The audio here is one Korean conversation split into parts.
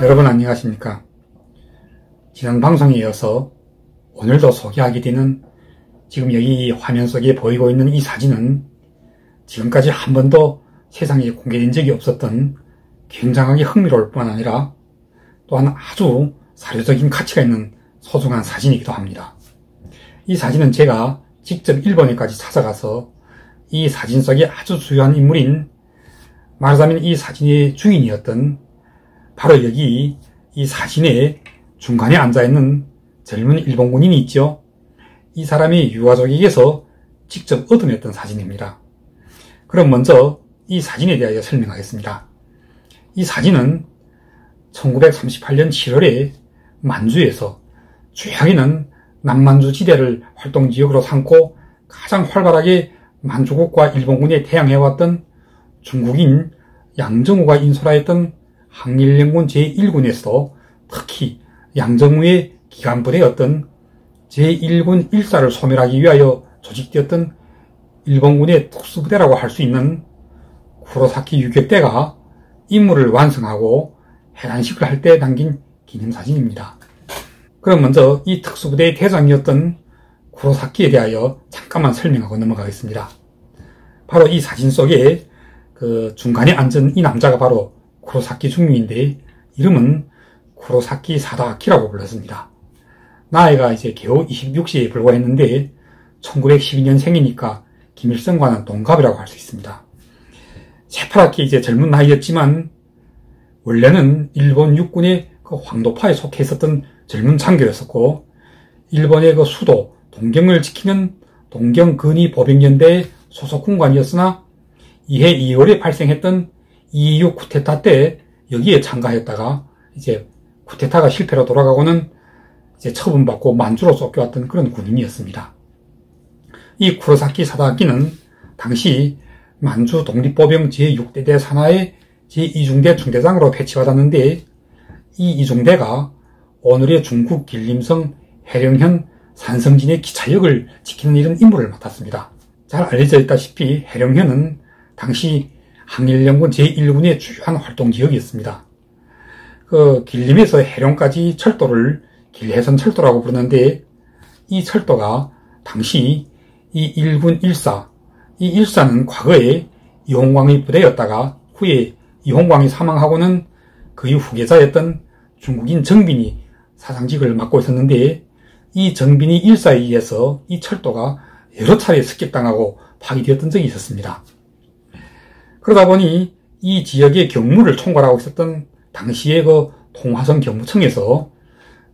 여러분 안녕하십니까? 지난 방송에 이어서 오늘도 소개하게 되는 지금 여기 화면 속에 보이고 있는 이 사진은 지금까지 한 번도 세상에 공개된 적이 없었던 굉장하게 흥미로울 뿐 아니라 또한 아주 사료적인 가치가 있는 소중한 사진이기도 합니다. 이 사진은 제가 직접 일본에까지 찾아가서 이 사진 속에 아주 중요한 인물인, 말하자면 이 사진의 주인이었던 바로 여기 이 사진의 중간에 앉아있는 젊은 일본 군인이 있죠. 이 사람이 유가족에게서 직접 얻어냈던 사진입니다. 그럼 먼저 이 사진에 대하여 설명하겠습니다. 이 사진은 1938년 7월에 만주에서, 주야기는 남만주 지대를 활동지역으로 삼고 가장 활발하게 만주국과 일본군에 대항해왔던 중국인 양정우가 인솔하였던 항일연군 제1군에서도 특히 양정우의 기간부대였던 제1군 1사를 소멸하기 위하여 조직되었던 일본군의 특수부대라고 할 수 있는 쿠로사키 유격대가 임무를 완성하고 해단식을 할 때 남긴 기념사진입니다. 그럼 먼저 이 특수부대의 대장이었던 쿠로사키에 대하여 잠깐만 설명하고 넘어가겠습니다. 바로 이 사진 속에 그 중간에 앉은 이 남자가 바로 쿠로사키 중尉인데 이름은 쿠로사키 사다아키라고 불렀습니다. 나이가 이제 겨우 26세에 불과했는데 1912년생이니까 김일성과는 동갑이라고 할 수 있습니다. 새파랗게 이제 젊은 나이였지만 원래는 일본 육군의 그 황도파에 속해 있었던 젊은 장교였었고, 일본의 그 수도 동경을 지키는 동경근위보병연대의 소속 군관이었으나 이해 2월에 발생했던 2.26 쿠데타 때 여기에 참가했다가 이제 쿠데타가 실패로 돌아가고는 이제 처분받고 만주로 쫓겨왔던 그런 군인이었습니다. 이 쿠로사키 사다아키는 당시 만주 독립보병 제6대대 산하의 제2중대 중대장으로 배치받았는데, 이 이중대가 오늘의 중국 길림성 해령현 산성진의 기차역을 지키는 이런 임무를 맡았습니다. 잘 알려져 있다시피 해령현은 당시 항일연군 제1군의 주요한 활동지역이었습니다. 그 길림에서 해령까지 철도를 길해선 철도라고 부르는데, 이 철도가 당시 이 1군 1사, 이 1사는 과거에 이홍광의 부대였다가 후에 이홍광이 사망하고는 그의 후계자였던 중국인 정빈이 사장직을 맡고 있었는데, 이 정빈이 1사에 의해서 이 철도가 여러 차례 습격당하고 파괴되었던 적이 있었습니다. 그러다 보니 이 지역의 경무를 총괄하고 있었던 당시의 그 통화성 경무청에서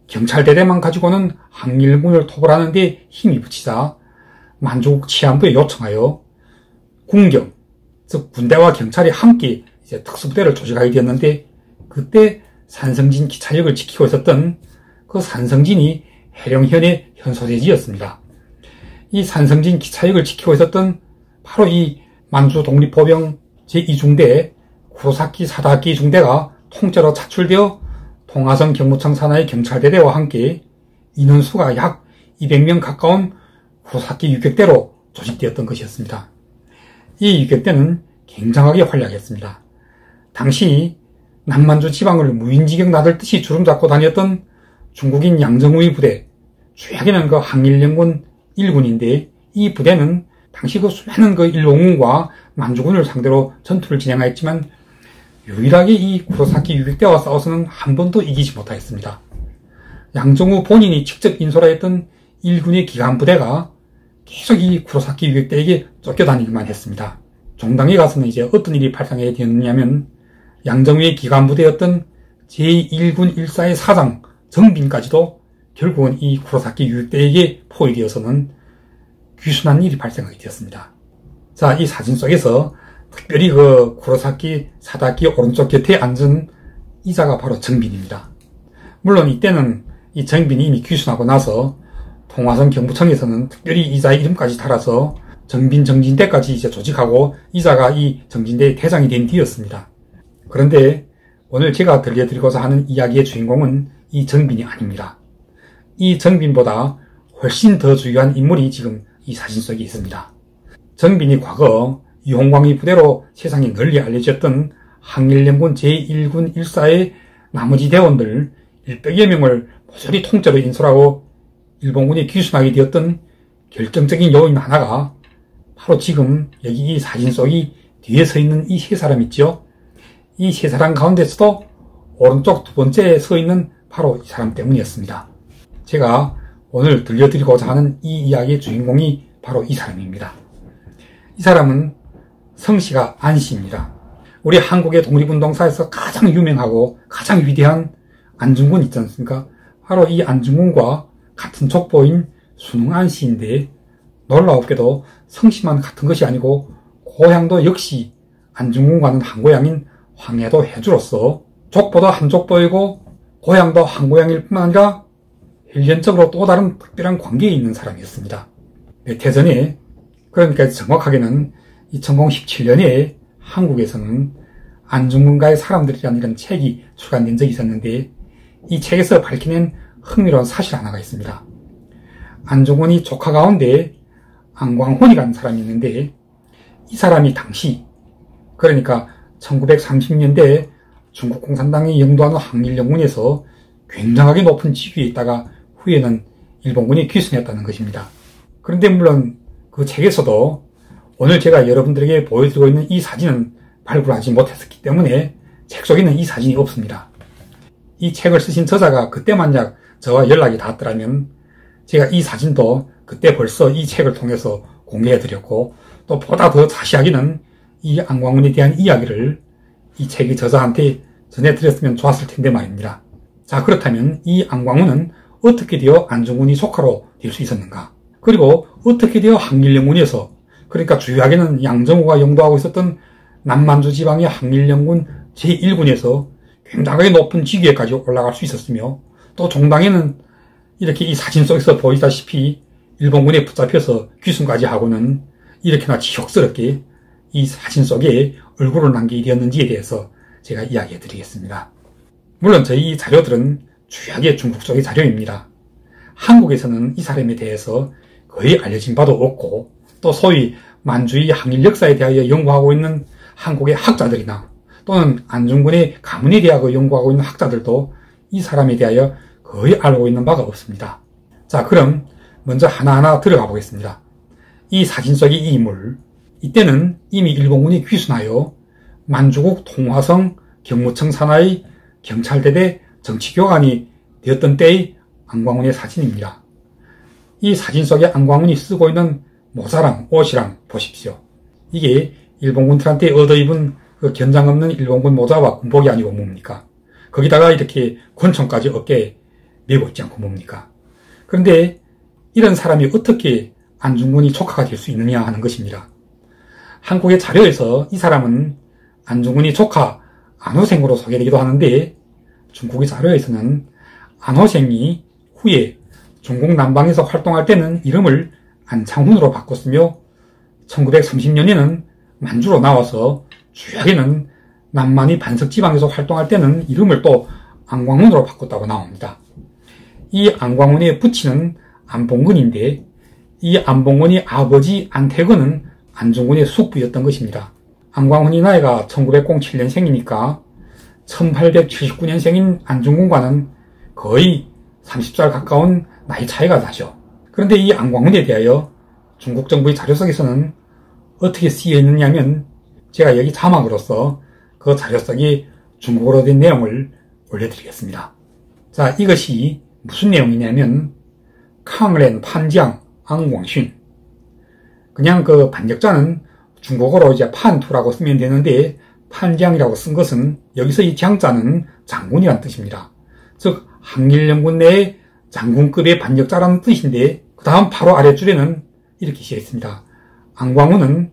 경찰대대만 가지고는 항일군을 토벌하는 데 힘이 붙이자 만주국 치안부에 요청하여 군경, 즉 군대와 경찰이 함께 이제 특수부대를 조직하게 되었는데, 그때 산성진 기차역을 지키고 있었던 그 산성진이 해령현의 현소대지였습니다. 이 산성진 기차역을 지키고 있었던 바로 이 만주 독립보병 제2중대 쿠로사키 사다아키 중대가 통째로 차출되어 통화성 경무청 산하의 경찰대대와 함께 인원수가 약 200명 가까운 쿠로사키 유격대로 조직되었던 것이었습니다. 이 유격대는 굉장하게 활약했습니다. 당시 남만주 지방을 무인지경 나들듯이 주름잡고 다녔던 중국인 양정우의 부대, 주야기는 그 항일연군 1군인데, 이 부대는 당시 그 수많은 그 일본군과 만주군을 상대로 전투를 진행하였지만 유일하게 이 쿠로사키 유격대와 싸워서는 한 번도 이기지 못하였습니다. 양정우 본인이 직접 인솔하였던 1군의 기간부대가 계속 이 쿠로사키 유격대에게 쫓겨다니기만 했습니다. 종당에 가서는 이제 어떤 일이 발생하게 되었느냐면, 양정우의 기간부대였던 제1군 1사의 사장 정빈까지도 결국은 이 쿠로사키 유격대에게 포위되어서는 귀순한 일이 발생하게 되었습니다. 자, 이 사진 속에서 특별히 그 쿠로사키 사다키 오른쪽 곁에 앉은 이자가 바로 정빈입니다. 물론 이때는 이 정빈이 이미 귀순하고 나서 통화성 경부청에서는 특별히 이자의 이름까지 달아서 정빈 정진대까지 이제 조직하고 이자가 이 정진대의 대장이 된 뒤였습니다. 그런데 오늘 제가 들려드리고자 하는 이야기의 주인공은 이 정빈이 아닙니다. 이 정빈보다 훨씬 더 중요한 인물이 지금 이 사진 속에 있습니다. 정빈이 과거 이홍광의 부대로 세상에 널리 알려졌던 항일연군 제1군 1사의 나머지 대원들 100여 명을 모조리 통째로 인솔하고 일본군에 귀순하게 되었던 결정적인 요인 하나가 바로 지금 여기 이 사진 속이 뒤에 서 있는 이 세 사람 있죠. 이 세 사람 가운데서도 오른쪽 두 번째에 서 있는 바로 이 사람 때문이었습니다. 제가 오늘 들려드리고자 하는 이 이야기의 주인공이 바로 이 사람입니다. 이 사람은 성씨가 안씨입니다. 우리 한국의 독립운동사에서 가장 유명하고 가장 위대한 안중근 있지 않습니까? 바로 이 안중근과 같은 족보인 순흥 안씨인데 놀라웠게도 성씨만 같은 것이 아니고 고향도 역시 안중근과는 한 고향인 황해도 해주로서 족보도 한 족보이고 고향도 한 고향일 뿐만 아니라 혈연적으로 또 다른 특별한 관계에 있는 사람이었습니다. 몇 해 전에, 그러니까 정확하게는 2017년에 한국에서는 안중근과의 사람들이라는 이런 책이 출간된 적이 있었는데 이 책에서 밝혀낸 흥미로운 사실 하나가 있습니다. 안중근이 조카 가운데 안광훈이라는 사람이 있는데 이 사람이 당시, 그러니까 1930년대에 중국 공산당이 영도하는 항일연군에서 굉장하게 높은 직위에 있다가 후에는 일본군이 귀순했다는 것입니다. 그런데 물론 그 책에서도 오늘 제가 여러분들에게 보여드리고 있는 이 사진은 발굴하지 못했기 때문에 책 속에는 이 사진이 없습니다. 이 책을 쓰신 저자가 그때 만약 저와 연락이 닿았더라면 제가 이 사진도 그때 벌써 이 책을 통해서 공개해드렸고 또 보다 더 자세하게는 이 안광훈에 대한 이야기를 이 책의 저자한테 전해드렸으면 좋았을 텐데 말입니다. 자, 그렇다면 이 안광훈은 어떻게 되어 안중근이 조카로 될 수 있었는가? 그리고 어떻게 되어 항일연군에서, 그러니까 주요하게는 양정호가 영도하고 있었던 남만주 지방의 항일연군 제1군에서 굉장히 높은 직위에까지 올라갈 수 있었으며 또 종당에는 이렇게 이 사진 속에서 보이다시피 일본군에 붙잡혀서 귀순까지 하고는 이렇게나 지옥스럽게 이 사진 속에 얼굴을 남기게 되었는지에 대해서 제가 이야기해 드리겠습니다. 물론 저희 이 자료들은 주요하게 중국 쪽의 자료입니다. 한국에서는 이 사람에 대해서 거의 알려진 바도 없고 또 소위 만주의 항일 역사에 대하여 연구하고 있는 한국의 학자들이나 또는 안중근의 가문에 대하여 연구하고 있는 학자들도 이 사람에 대하여 거의 알고 있는 바가 없습니다. 자, 그럼 먼저 하나하나 들어가 보겠습니다. 이 사진 속의 이 인물, 이때는 이미 일본군이 귀순하여 만주국 통화성 경무청 산하의 경찰대대 정치교관이 되었던 때의 안광훈의 사진입니다. 이 사진 속에 안광훈이 쓰고 있는 모자랑 옷이랑 보십시오. 이게 일본군들한테 얻어입은 그 견장 없는 일본군 모자와 군복이 아니고 뭡니까? 거기다가 이렇게 권총까지 어깨에 메고 있지 않고 뭡니까? 그런데 이런 사람이 어떻게 안중근이 조카가 될 수 있느냐 하는 것입니다. 한국의 자료에서 이 사람은 안중근이 조카 안호생으로 소개되기도 하는데 중국의 자료에서는 안호생이 후에 중국 남방에서 활동할 때는 이름을 안창훈으로 바꿨으며 1930년에는 만주로 나와서 주요하게는 남만이 반석지방에서 활동할 때는 이름을 또 안광훈으로 바꿨다고 나옵니다. 이 안광훈의 부친은 안봉근인데 이 안봉근의 아버지 안태근은 안중근의 숙부였던 것입니다. 안광훈이 나이가 1907년생이니까 1879년생인 안중근과는 거의 30살 가까운 나이 차이가 나죠. 그런데 이 안광훈에 대하여 중국 정부의 자료 속에서는 어떻게 쓰여 있느냐면 제가 여기 자막으로서 그 자료 속에 중국어로 된 내용을 올려드리겠습니다. 자, 이것이 무슨 내용이냐면 캉렌 판장 안광슌, 그냥 그 반역자는 중국어로 이제 판투라고 쓰면 되는데 판장이라고 쓴 것은 여기서 이 장자는 장군이란 뜻입니다. 즉 항일연군 내의 장군급의 반역자라는 뜻인데 그 다음 바로 아랫줄에는 이렇게 쓰여 있습니다. 안광훈은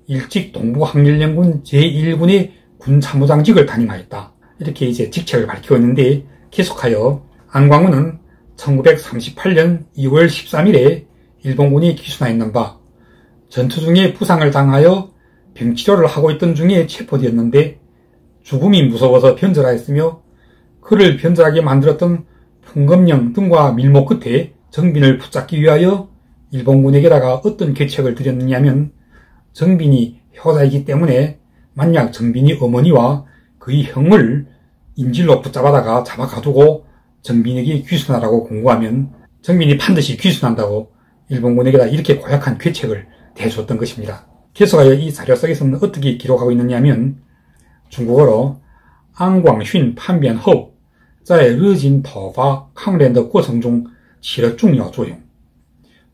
일찍 동부항일연군 제1군의 군참모장직을 담임하였다. 이렇게 이제 직책을 밝히고 있는데, 계속하여 안광훈은 1938년 2월 13일에 일본군이 기순하였는 바, 전투 중에 부상을 당하여 병치료를 하고 있던 중에 체포되었는데 죽음이 무서워서 변절하였으며, 그를 변절하게 만들었던 풍검령 등과 밀목 끝에 정빈을 붙잡기 위하여 일본군에게다가 어떤 계책을 드렸느냐면, 정빈이 효자이기 때문에 만약 정빈이 어머니와 그의 형을 인질로 붙잡아다가 잡아가두고 정빈에게 귀순하라고 공고하면 정빈이 반드시 귀순한다고 일본군에게다 이렇게 고약한 계책을 대줬던 것입니다. 계속하여 이 자료 속에서는 어떻게 기록하고 있느냐면, 중국어로 안광슌 판변后在日军讨伐抗联的过程中起了重要作用，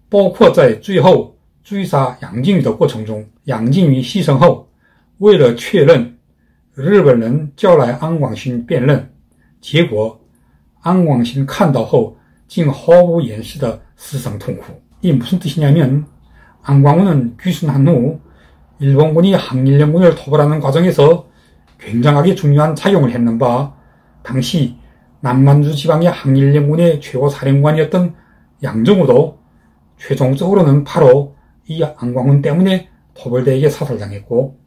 包括在最后追杀杨靖宇的过程中，杨靖宇牺牲后，为了确认，日本人叫来安广勋辩论，结果安广勋看到后竟毫无掩饰的失声痛哭。 이 무슨 뜻이냐면, 안광훈은 귀순한 후 일본군이 항일연군을 토벌하는 과정에서 굉장하게 중요한 작용을 했는 바, 당시 남만주 지방의 항일연군의 최고 사령관이었던 양정우도 최종적으로는 바로 이 안광훈 때문에 토벌대에게 사살당했고,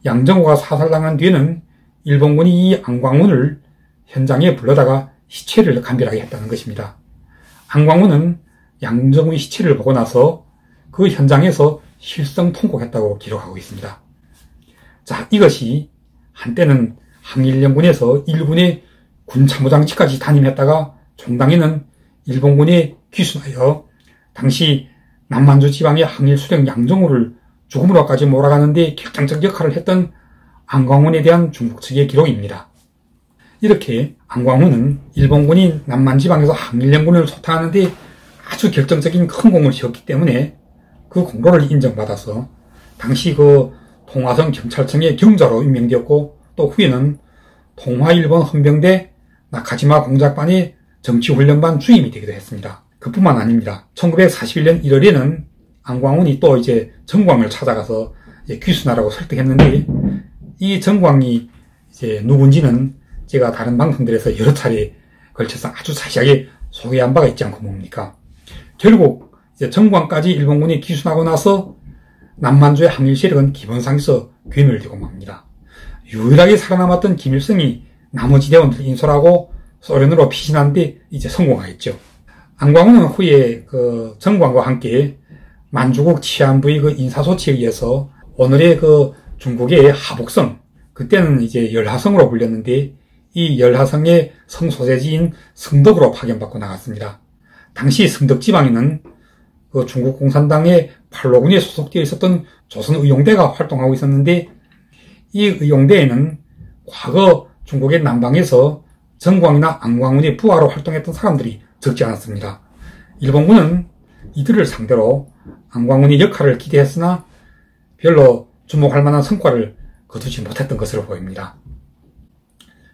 양정우가 사살당한 뒤에는 일본군이 이 안광훈을 현장에 불러다가 시체를 감별하게 했다는 것입니다. 안광훈은 양정우의 시체를 보고 나서 그 현장에서 실성통곡했다고 기록하고 있습니다. 자, 이것이 한때는 항일연군에서 일군의 군참모장직까지 담임했다가 종당에는 일본군에 귀순하여 당시 남만주 지방의 항일수령 양정우를 죽음으로까지 몰아가는데 결정적 역할을 했던 안광훈에 대한 중국 측의 기록입니다. 이렇게 안광훈은 일본군이 남만지방에서 항일연군을 소탕하는데 아주 결정적인 큰 공을 지었기 때문에 그 공로를 인정받아서 당시 그 동화성 경찰청의 경자로 임명되었고, 또 후에는 동화일본 헌병대 나카지마 공작반의 정치훈련반 주임이 되기도 했습니다. 그뿐만 아닙니다. 1941년 1월에는 안광훈이 또 이제 정광을 찾아가서 이제 귀순하라고 설득했는데, 이 정광이 이제 누군지는 제가 다른 방송들에서 여러 차례 걸쳐서 아주 자세하게 소개한 바가 있지 않고 뭡니까? 결국 이제 정광까지 일본군이 기순하고 나서 남만주의 항일 세력은 기본상에서 괴멸되고 맙니다. 유일하게 살아남았던 김일성이 나머지 대원들을 인솔하고 소련으로 피신한 데 이제 성공하였죠. 안광훈은 후에 그 정광과 함께 만주국 치안부의 그 인사소치에 의해서 오늘의 그 중국의 하복성, 그때는 이제 열하성으로 불렸는데, 이 열하성의 성소재지인 성덕으로 파견받고 나갔습니다. 당시 성덕지방에는 그 중국 공산당의 팔로군에 소속되어 있었던 조선의용대가 활동하고 있었는데, 이 의용대에는 과거 중국의 남방에서 정광이나 안광훈의 부하로 활동했던 사람들이 적지 않았습니다. 일본군은 이들을 상대로 안광훈의 역할을 기대했으나 별로 주목할 만한 성과를 거두지 못했던 것으로 보입니다.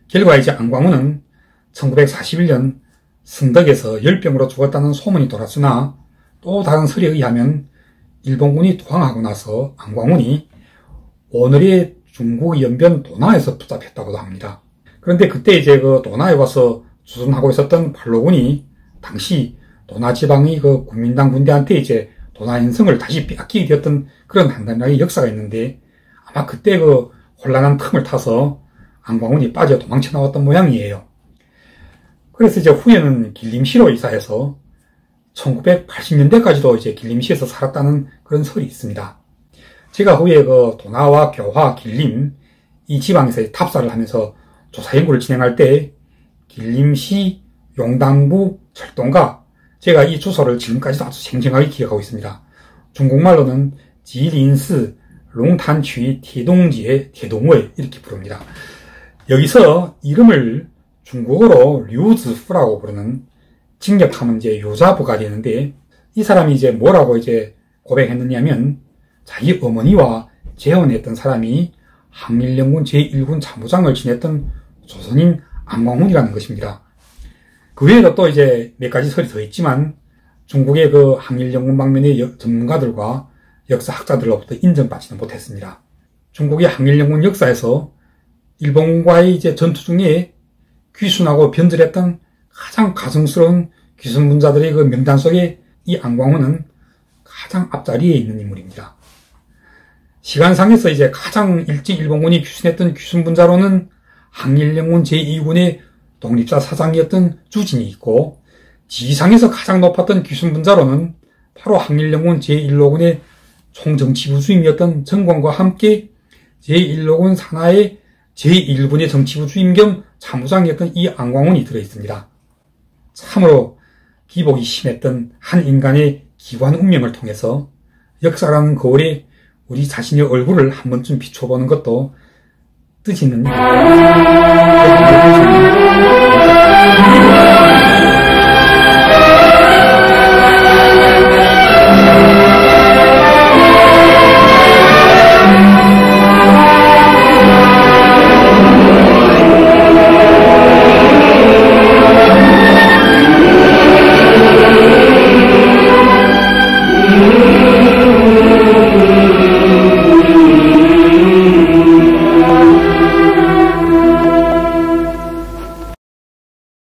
결과 이제 안광훈은 1941년 성덕에서 열병으로 죽었다는 소문이 돌았으나, 또 다른 설에 의하면 일본군이 투항하고 나서 안광훈이 오늘의 중국 연변 도나에서 붙잡혔다고도 합니다. 그런데 그때 이제 그 도나에 와서 주둔하고 있었던 팔로군이 당시 도나 지방의 그 국민당 군대한테 이제 도나 현성을 다시 빼앗기게 되었던 그런 한단락의 역사가 있는데, 아마 그때 그 혼란한 틈을 타서 안광훈이 빠져 도망쳐 나왔던 모양이에요. 그래서 이제 후에는 길림시로 이사해서 1980년대까지도 이제 길림시에서 살았다는 그런 설이 있습니다. 제가 후에 그 도나와 교화, 길림 이 지방에서 답사를 하면서 조사 연구를 진행할 때 길림시 용당부 철동가, 제가 이 주소를 지금까지도 아주 생생하게 기억하고 있습니다. 중국말로는 지린시 롱탄취 태동지의 태동웨이 이렇게 부릅니다. 여기서 이름을 중국어로 류즈푸라고 부르는, 직역하면 이제 요자부가 되는데, 이 사람이 이제 뭐라고 이제 고백했느냐면, 자기 어머니와 재혼했던 사람이 항일연군 제1군 참모장을 지냈던 조선인 안광훈이라는 것입니다. 그 외에도 또 이제 몇 가지 설이 더 있지만, 중국의 그 항일연군 방면의 전문가들과 역사학자들로부터 인정받지는 못했습니다. 중국의 항일연군 역사에서 일본과의 전투 중에 귀순하고 변절했던 가장 가증스러운 귀순분자들의 그 명단 속에 이 안광훈은 가장 앞자리에 있는 인물입니다. 시간상에서 가장 일찍 일본군이 귀순했던 귀순분자로는 항일연군 제2군의 독립사 사장이었던 주진이 있고, 지상에서 가장 높았던 귀순분자로는 바로 항일연군 제1호군의 총정치부 주임이었던 정권과 함께 제1호군 산하의 제1군의 정치부 주임 겸 참모장이었던 이 안광훈이 들어있습니다. 참으로 기복이 심했던 한 인간의 기관 운명을 통해서 역사라는 거울에 우리 자신의 얼굴을 한 번쯤 비춰보는 것도 뜻있는 일입니다.